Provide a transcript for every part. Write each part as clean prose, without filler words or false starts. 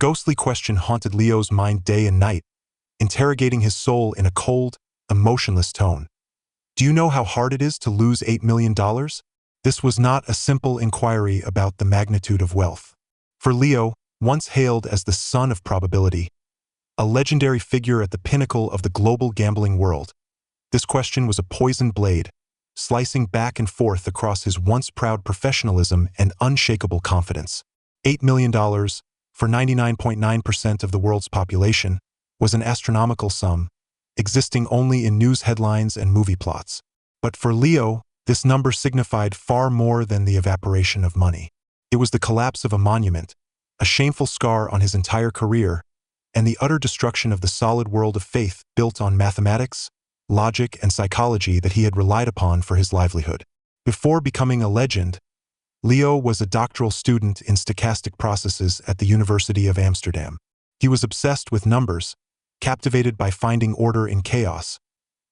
ghostly question haunted Leo's mind day and night, interrogating his soul in a cold, emotionless tone. Do you know how hard it is to lose $8 million? This was not a simple inquiry about the magnitude of wealth. For Leo, once hailed as the son of probability, a legendary figure at the pinnacle of the global gambling world, this question was a poisoned blade, slicing back and forth across his once proud professionalism and unshakable confidence. $8 million, for 99.9% of the world's population, was an astronomical sum, existing only in news headlines and movie plots. But for Leo, this number signified far more than the evaporation of money. It was the collapse of a monument, a shameful scar on his entire career, and the utter destruction of the solid world of faith built on mathematics, logic, and psychology that he had relied upon for his livelihood. Before becoming a legend, Leo was a doctoral student in stochastic processes at the University of Amsterdam. He was obsessed with numbers, captivated by finding order in chaos,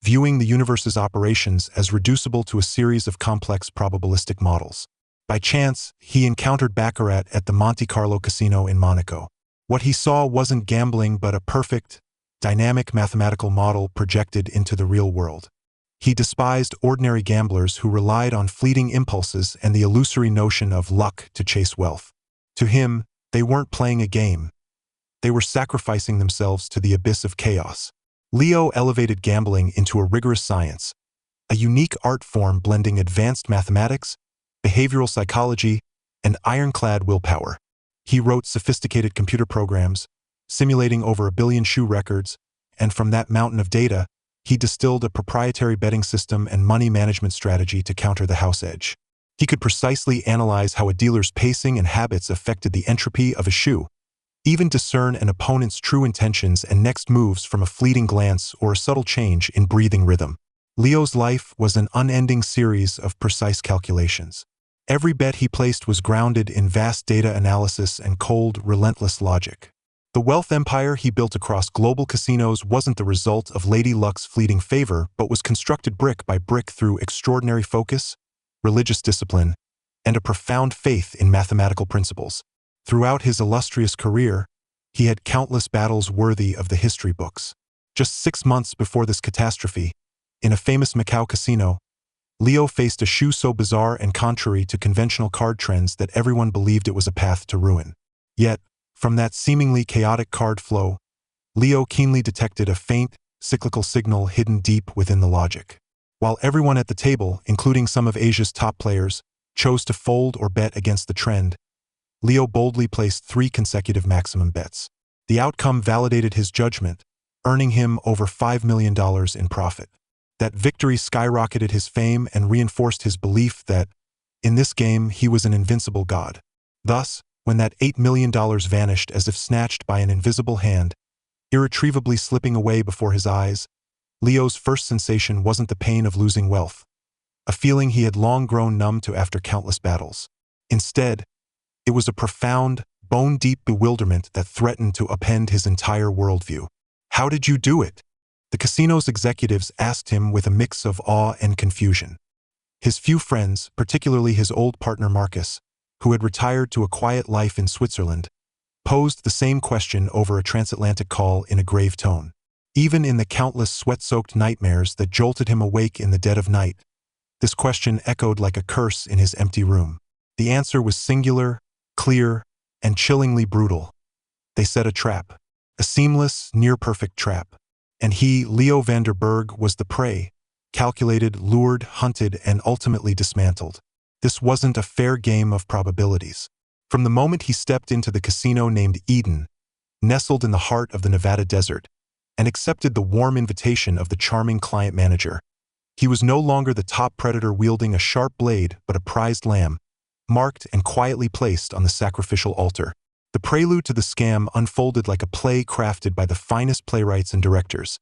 viewing the universe's operations as reducible to a series of complex probabilistic models. By chance, he encountered baccarat at the Monte Carlo casino in Monaco. What he saw wasn't gambling but a perfect, dynamic mathematical model projected into the real world. He despised ordinary gamblers who relied on fleeting impulses and the illusory notion of luck to chase wealth. To him, they weren't playing a game. They were sacrificing themselves to the abyss of chaos. Leo elevated gambling into a rigorous science, a unique art form blending advanced mathematics, behavioral psychology, and ironclad willpower. He wrote sophisticated computer programs, simulating over 1 billion shoe records, and from that mountain of data, he distilled a proprietary betting system and money management strategy to counter the house edge. He could precisely analyze how a dealer's pacing and habits affected the entropy of a shoe, even discern an opponent's true intentions and next moves from a fleeting glance or a subtle change in breathing rhythm. Leo's life was an unending series of precise calculations. Every bet he placed was grounded in vast data analysis and cold, relentless logic. The wealth empire he built across global casinos wasn't the result of Lady Luck's fleeting favor, but was constructed brick by brick through extraordinary focus, religious discipline, and a profound faith in mathematical principles. Throughout his illustrious career, he had countless battles worthy of the history books. Just 6 months before this catastrophe, in a famous Macau casino, Leo faced a shoe so bizarre and contrary to conventional card trends that everyone believed it was a path to ruin. Yet, from that seemingly chaotic card flow, Leo keenly detected a faint, cyclical signal hidden deep within the logic. While everyone at the table, including some of Asia's top players, chose to fold or bet against the trend, Leo boldly placed 3 consecutive maximum bets. The outcome validated his judgment, earning him over $5 million in profit. That victory skyrocketed his fame and reinforced his belief that, in this game, he was an invincible god. Thus, when that $8 million vanished as if snatched by an invisible hand, irretrievably slipping away before his eyes, Leo's first sensation wasn't the pain of losing wealth, a feeling he had long grown numb to after countless battles. Instead, it was a profound, bone-deep bewilderment that threatened to upend his entire worldview. "How did you do it?" the casino's executives asked him with a mix of awe and confusion. His few friends, particularly his old partner Marcus, who had retired to a quiet life in Switzerland, posed the same question over a transatlantic call in a grave tone. Even in the countless sweat-soaked nightmares that jolted him awake in the dead of night, this question echoed like a curse in his empty room. The answer was singular, clear, and chillingly brutal. They set a trap, a seamless, near-perfect trap. And he, Leo van der Berg, was the prey, calculated, lured, hunted, and ultimately dismantled. This wasn't a fair game of probabilities. From the moment he stepped into the casino named Eden, nestled in the heart of the Nevada desert, and accepted the warm invitation of the charming client manager, he was no longer the top predator wielding a sharp blade but a prized lamb, marked and quietly placed on the sacrificial altar. The prelude to the scam unfolded like a play crafted by the finest playwrights and directors,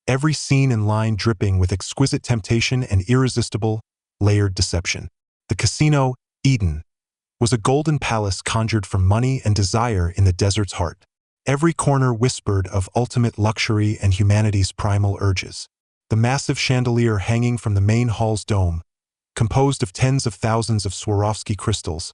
every scene and line dripping with exquisite temptation and irresistible, layered deception. The casino, Eden, was a golden palace conjured from money and desire in the desert's heart. Every corner whispered of ultimate luxury and humanity's primal urges. The massive chandelier hanging from the main hall's dome, composed of tens of thousands of Swarovski crystals,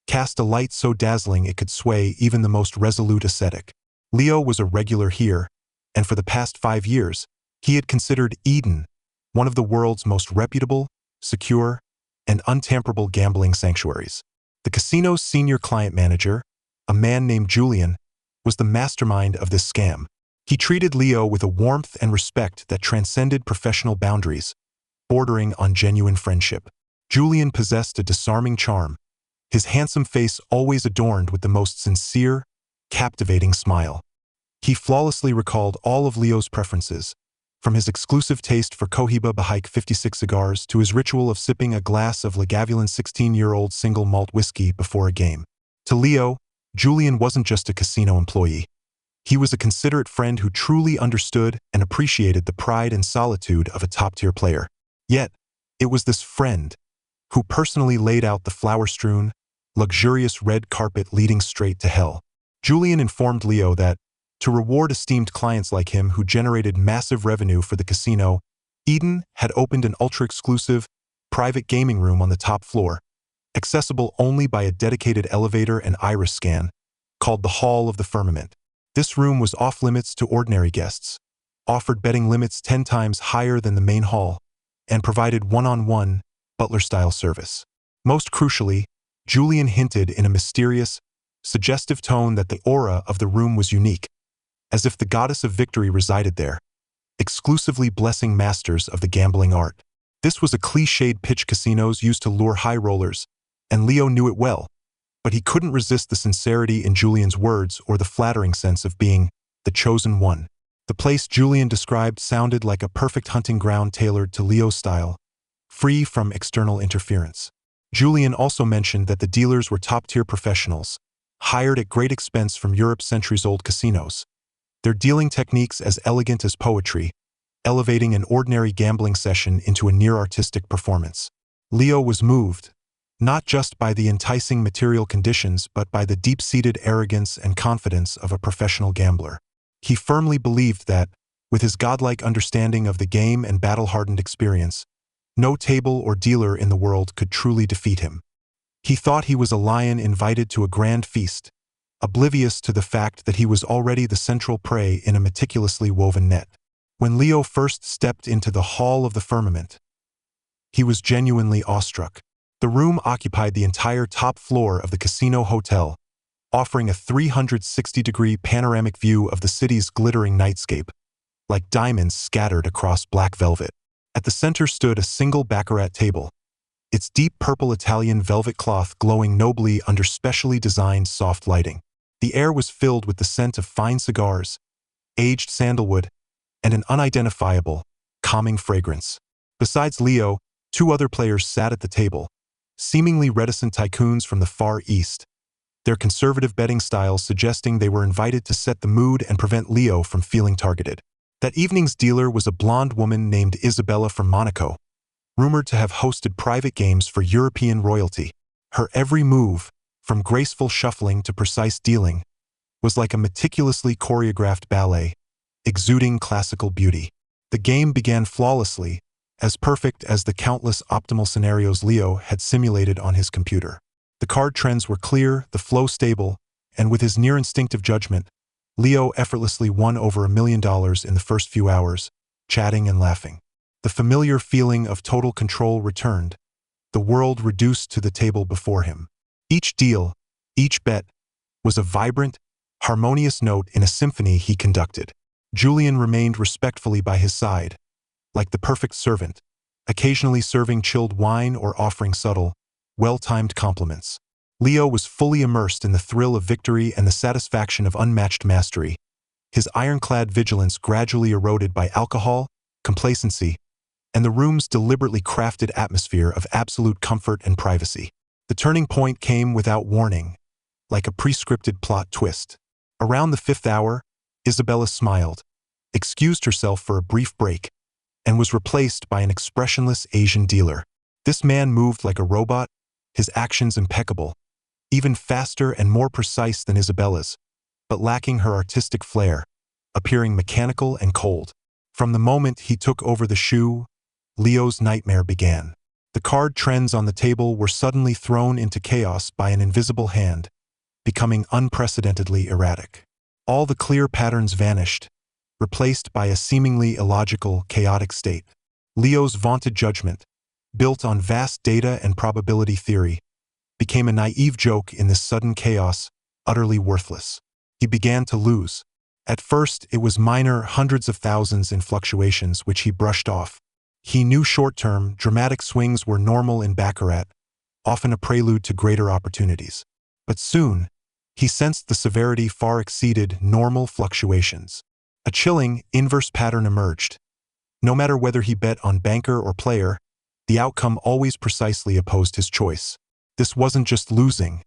cast a light so dazzling it could sway even the most resolute ascetic. Leo was a regular here, and for the past 5 years, he had considered Eden one of the world's most reputable, secure, and untamperable gambling sanctuaries. The casino's senior client manager, a man named Julian, was the mastermind of this scam. He treated Leo with a warmth and respect that transcended professional boundaries, bordering on genuine friendship. Julian possessed a disarming charm, his handsome face always adorned with the most sincere, captivating smile. He flawlessly recalled all of Leo's preferences, from his exclusive taste for Cohiba Bahaik 56 cigars to his ritual of sipping a glass of Lagavulin 16-year-old single malt whiskey before a game. To Leo, Julian wasn't just a casino employee. He was a considerate friend who truly understood and appreciated the pride and solitude of a top-tier player. Yet, it was this friend who personally laid out the flower-strewn, luxurious red carpet leading straight to hell. Julian informed Leo that, to reward esteemed clients like him who generated massive revenue for the casino, Eden had opened an ultra-exclusive, private gaming room on the top floor, accessible only by a dedicated elevator and iris scan, called the Hall of the Firmament. This room was off-limits to ordinary guests, offered betting limits 10 times higher than the main hall, and provided one-on-one, butler-style service. Most crucially, Julian hinted in a mysterious, suggestive tone that the aura of the room was unique, as if the goddess of victory resided there, exclusively blessing masters of the gambling art. This was a cliched pitch casinos used to lure high rollers, and Leo knew it well, but he couldn't resist the sincerity in Julian's words or the flattering sense of being the chosen one. The place Julian described sounded like a perfect hunting ground tailored to Leo's style, free from external interference. Julian also mentioned that the dealers were top-tier professionals, hired at great expense from Europe's centuries-old casinos. Their dealing techniques as elegant as poetry, elevating an ordinary gambling session into a near-artistic performance. Leo was moved, not just by the enticing material conditions but by the deep-seated arrogance and confidence of a professional gambler. He firmly believed that, with his godlike understanding of the game and battle-hardened experience, no table or dealer in the world could truly defeat him. He thought he was a lion invited to a grand feast, oblivious to the fact that he was already the central prey in a meticulously woven net. When Leo first stepped into the Hall of the Firmament, he was genuinely awestruck. The room occupied the entire top floor of the casino hotel, offering a 360-degree panoramic view of the city's glittering nightscape, like diamonds scattered across black velvet. At the center stood a single baccarat table, its deep purple Italian velvet cloth glowing nobly under specially designed soft lighting. The air was filled with the scent of fine cigars, aged sandalwood, and an unidentifiable, calming fragrance. Besides Leo, 2 other players sat at the table, seemingly reticent tycoons from the Far East, their conservative betting styles suggesting they were invited to set the mood and prevent Leo from feeling targeted. That evening's dealer was a blonde woman named Isabella from Monaco, rumored to have hosted private games for European royalty. Her every move, from graceful shuffling to precise dealing, was like a meticulously choreographed ballet, exuding classical beauty. The game began flawlessly, as perfect as the countless optimal scenarios Leo had simulated on his computer. The card trends were clear, the flow stable, and with his near-instinctive judgment, Leo effortlessly won over $1 million in the first few hours, chatting and laughing. The familiar feeling of total control returned, the world reduced to the table before him. Each deal, each bet, was a vibrant, harmonious note in a symphony he conducted. Julian remained respectfully by his side, like the perfect servant, occasionally serving chilled wine or offering subtle, well-timed compliments. Leo was fully immersed in the thrill of victory and the satisfaction of unmatched mastery, his ironclad vigilance gradually eroded by alcohol, complacency, and the room's deliberately crafted atmosphere of absolute comfort and privacy. The turning point came without warning, like a pre-scripted plot twist. Around the 5th hour, Isabella smiled, excused herself for a brief break, and was replaced by an expressionless Asian dealer. This man moved like a robot, his actions impeccable, even faster and more precise than Isabella's, but lacking her artistic flair, appearing mechanical and cold. From the moment he took over the shoe, Leo's nightmare began. The card trends on the table were suddenly thrown into chaos by an invisible hand, becoming unprecedentedly erratic. All the clear patterns vanished, replaced by a seemingly illogical, chaotic state. Leo's vaunted judgment, built on vast data and probability theory, became a naive joke in this sudden chaos, utterly worthless. He began to lose. At first, it was minor hundreds of thousands in fluctuations which he brushed off. He knew short-term, dramatic swings were normal in baccarat, often a prelude to greater opportunities. But soon, he sensed the severity far exceeded normal fluctuations. A chilling, inverse pattern emerged. No matter whether he bet on banker or player, the outcome always precisely opposed his choice. This wasn't just losing.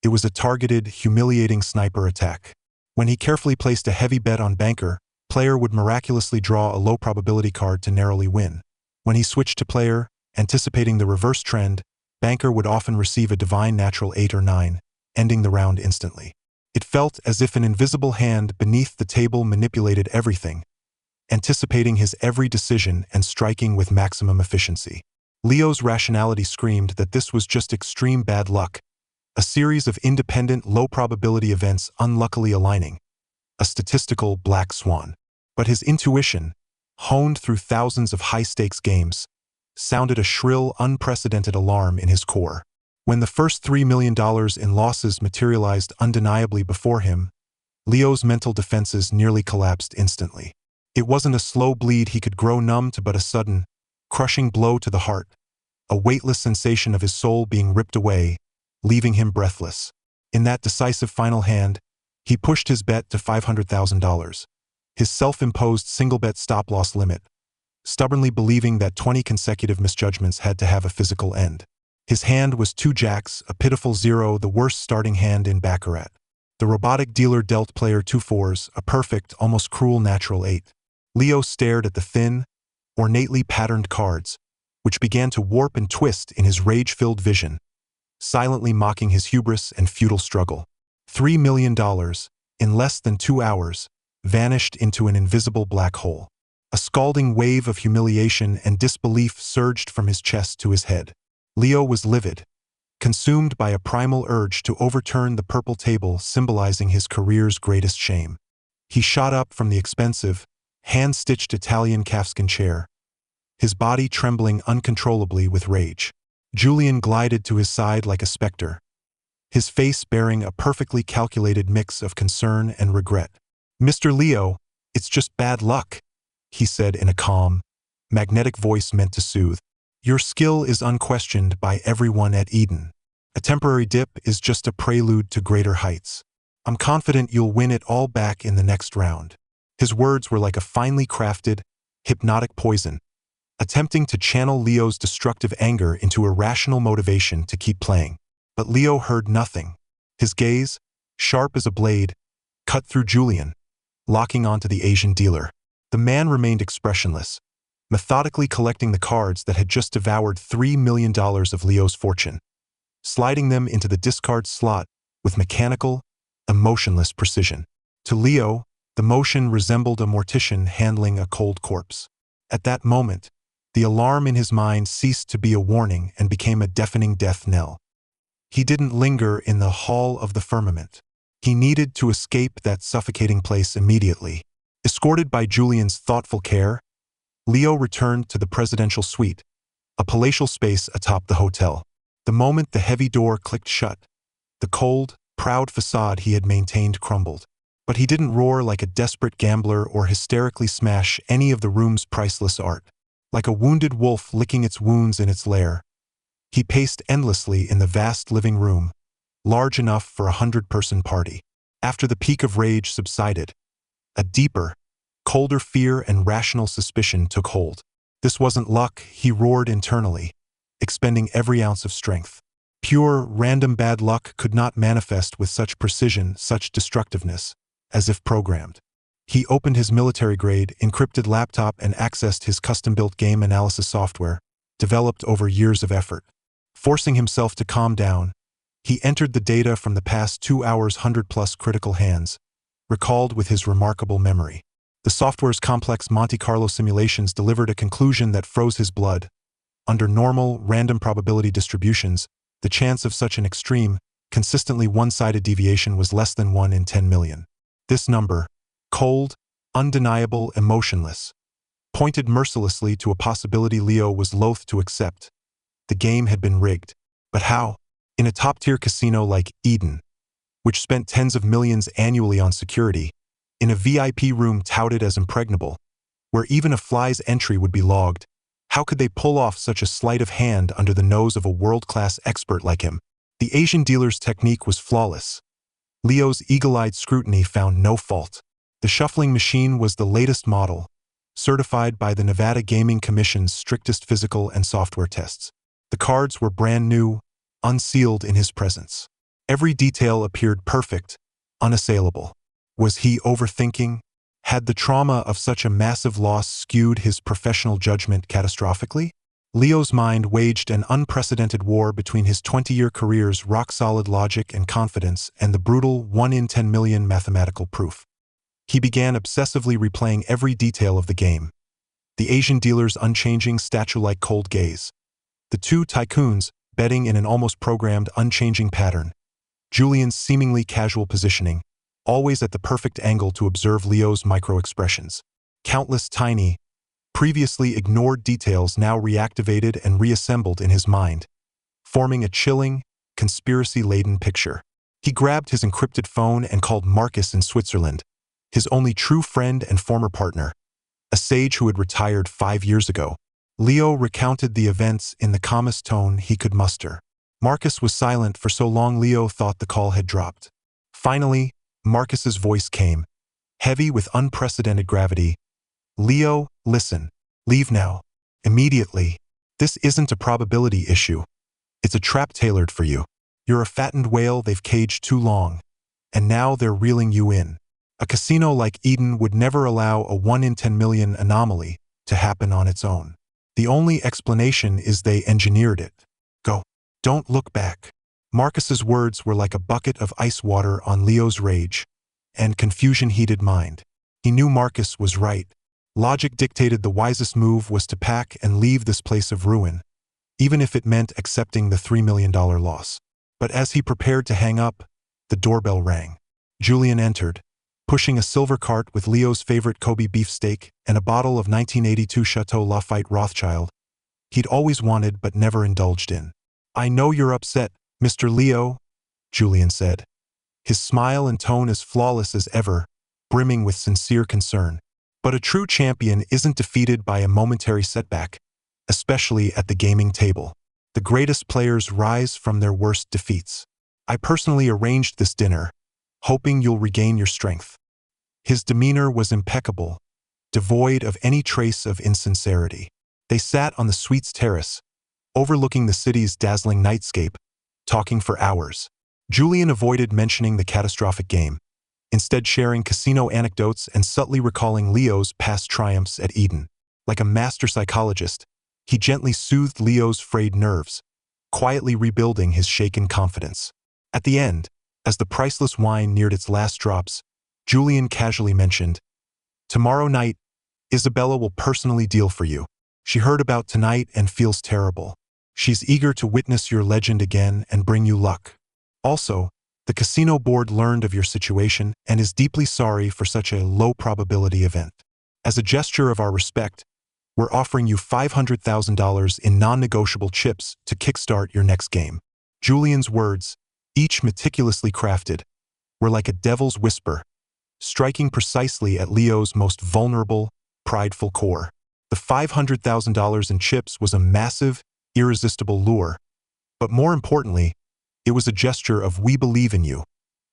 It was a targeted, humiliating sniper attack. When he carefully placed a heavy bet on banker, player would miraculously draw a low-probability card to narrowly win. When he switched to player, anticipating the reverse trend, banker would often receive a divine natural 8 or 9, ending the round instantly. It felt as if an invisible hand beneath the table manipulated everything, anticipating his every decision and striking with maximum efficiency. Leo's rationality screamed that this was just extreme bad luck, a series of independent, low-probability events unluckily aligning, a statistical black swan. But his intuition, honed through thousands of high-stakes games, sounded a shrill, unprecedented alarm in his core. When the first $3 million in losses materialized undeniably before him, Leo's mental defenses nearly collapsed instantly. It wasn't a slow bleed he could grow numb to, but a sudden, crushing blow to the heart, a weightless sensation of his soul being ripped away, leaving him breathless. In that decisive final hand, he pushed his bet to $500,000, his self-imposed single-bet stop-loss limit, stubbornly believing that 20 consecutive misjudgments had to have a physical end. His hand was 2 jacks, a pitiful 0, the worst starting hand in baccarat. The robotic dealer dealt player 2 fours, a perfect, almost cruel natural 8. Leo stared at the thin, ornately patterned cards, which began to warp and twist in his rage-filled vision, silently mocking his hubris and futile struggle. $3 million, in less than 2 hours, vanished into an invisible black hole. A scalding wave of humiliation and disbelief surged from his chest to his head. Leo was livid, consumed by a primal urge to overturn the purple table symbolizing his career's greatest shame. He shot up from the expensive, hand-stitched Italian calfskin chair, his body trembling uncontrollably with rage. Julian glided to his side like a specter, his face bearing a perfectly calculated mix of concern and regret. "Mr. Leo, it's just bad luck," he said in a calm, magnetic voice meant to soothe. "Your skill is unquestioned by everyone at Eden. A temporary dip is just a prelude to greater heights. I'm confident you'll win it all back in the next round." His words were like a finely crafted, hypnotic poison, attempting to channel Leo's destructive anger into irrational motivation to keep playing. But Leo heard nothing. His gaze, sharp as a blade, cut through Julian, locking onto the Asian dealer. The man remained expressionless, methodically collecting the cards that had just devoured $3 million of Leo's fortune, sliding them into the discard slot with mechanical, emotionless precision. To Leo, the motion resembled a mortician handling a cold corpse. At that moment, the alarm in his mind ceased to be a warning and became a deafening death knell. He didn't linger in the hall of the firmament. He needed to escape that suffocating place immediately. Escorted by Julian's thoughtful care, Leo returned to the presidential suite, a palatial space atop the hotel. The moment the heavy door clicked shut, the cold, proud facade he had maintained crumbled. But he didn't roar like a desperate gambler or hysterically smash any of the room's priceless art. Like a wounded wolf licking its wounds in its lair, he paced endlessly in the vast living room, large enough for a 100-person party. After the peak of rage subsided, a deeper, colder fear and rational suspicion took hold. This wasn't luck, he roared internally, expending every ounce of strength. Pure, random bad luck could not manifest with such precision, such destructiveness, as if programmed. He opened his military-grade, encrypted laptop and accessed his custom-built game analysis software, developed over years of effort. Forcing himself to calm down, he entered the data from the past 2 hours' 100-plus critical hands, recalled with his remarkable memory. The software's complex Monte Carlo simulations delivered a conclusion that froze his blood, Under normal, random probability distributions, the chance of such an extreme, consistently one-sided deviation was less than 1 in 10 million. This number, cold, undeniable, emotionless, pointed mercilessly to a possibility Leo was loath to accept. The game had been rigged. But how? In a top-tier casino like Eden, which spent tens of millions annually on security, in a VIP room touted as impregnable, where even a fly's entry would be logged, how could they pull off such a sleight of hand under the nose of a world-class expert like him? The Asian dealer's technique was flawless. Leo's eagle-eyed scrutiny found no fault. The shuffling machine was the latest model, certified by the Nevada Gaming Commission's strictest physical and software tests. The cards were brand new, unsealed in his presence. Every detail appeared perfect, unassailable. Was he overthinking? Had the trauma of such a massive loss skewed his professional judgment catastrophically? Leo's mind waged an unprecedented war between his 20-year career's rock-solid logic and confidence and the brutal 1 in 10 million mathematical proof. He began obsessively replaying every detail of the game. The Asian dealer's unchanging, statue-like cold gaze. The two tycoons betting in an almost programmed, unchanging pattern. Julian's seemingly casual positioning, always at the perfect angle to observe Leo's micro-expressions. Countless tiny, previously ignored details now reactivated and reassembled in his mind, forming a chilling, conspiracy-laden picture. He grabbed his encrypted phone and called Marcus in Switzerland, his only true friend and former partner, a sage who had retired 5 years ago. Leo recounted the events in the calmest tone he could muster. Marcus was silent for so long Leo thought the call had dropped. Finally, Marcus's voice came, heavy with unprecedented gravity. "Leo, listen. Leave now. Immediately. This isn't a probability issue. It's a trap tailored for you. You're a fattened whale they've caged too long, and now they're reeling you in. A casino like Eden would never allow a 1 in 10 million anomaly to happen on its own. The only explanation is they engineered it. Go. Don't look back." Marcus's words were like a bucket of ice water on Leo's rage and confusion-heated mind. He knew Marcus was right. Logic dictated the wisest move was to pack and leave this place of ruin, even if it meant accepting the $3 million loss. But as he prepared to hang up, the doorbell rang. Julian entered, pushing a silver cart with Leo's favorite Kobe beefsteak and a bottle of 1982 Chateau Lafite Rothschild he'd always wanted but never indulged in. "I know you're upset, Mr. Leo," Julian said, his smile and tone as flawless as ever, brimming with sincere concern. But a true champion isn't defeated by a momentary setback, especially at the gaming table. The greatest players rise from their worst defeats. "I personally arranged this dinner, hoping you'll regain your strength." His demeanor was impeccable, devoid of any trace of insincerity. They sat on the suite's terrace, overlooking the city's dazzling nightscape, talking for hours. Julian avoided mentioning the catastrophic game, instead sharing casino anecdotes and subtly recalling Leo's past triumphs at Eden. Like a master psychologist, he gently soothed Leo's frayed nerves, quietly rebuilding his shaken confidence. At the end, as the priceless wine neared its last drops, Julian casually mentioned, "Tomorrow night, Isabella will personally deal for you. She heard about tonight and feels terrible. She's eager to witness your legend again and bring you luck. Also, the casino board learned of your situation and is deeply sorry for such a low-probability event. As a gesture of our respect, we're offering you $500,000 in non-negotiable chips to kickstart your next game." Julian's words, each meticulously crafted, were like a devil's whisper, striking precisely at Leo's most vulnerable, prideful core. The $500,000 in chips was a massive, irresistible lure, but more importantly, it was a gesture of "we believe in you.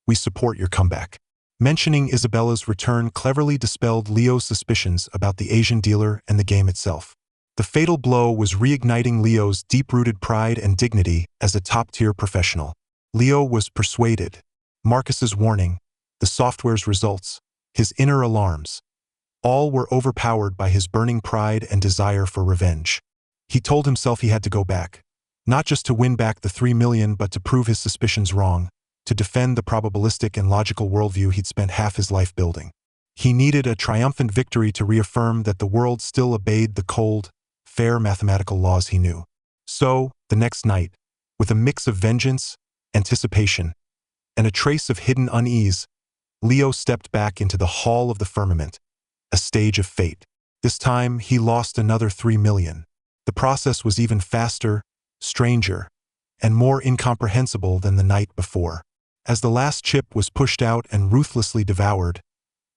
We support your comeback." Mentioning Isabella's return cleverly dispelled Leo's suspicions about the Asian dealer and the game itself. The fatal blow was reigniting Leo's deep-rooted pride and dignity as a top-tier professional. Leo was persuaded. Marcus's warning, the software's results, his inner alarms, all were overpowered by his burning pride and desire for revenge. He told himself he had to go back, not just to win back the $3 million but to prove his suspicions wrong, to defend the probabilistic and logical worldview he'd spent half his life building. He needed a triumphant victory to reaffirm that the world still obeyed the cold, fair mathematical laws he knew. So, the next night, with a mix of vengeance, anticipation, and a trace of hidden unease, Leo stepped back into the Hall of the Firmament, a stage of fate. This time, he lost another 3 million. The process was even faster, stranger, and more incomprehensible than the night before. As the last chip was pushed out and ruthlessly devoured,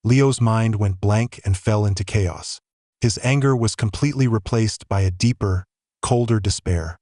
Leo's mind went blank and fell into chaos. His anger was completely replaced by a deeper, colder despair.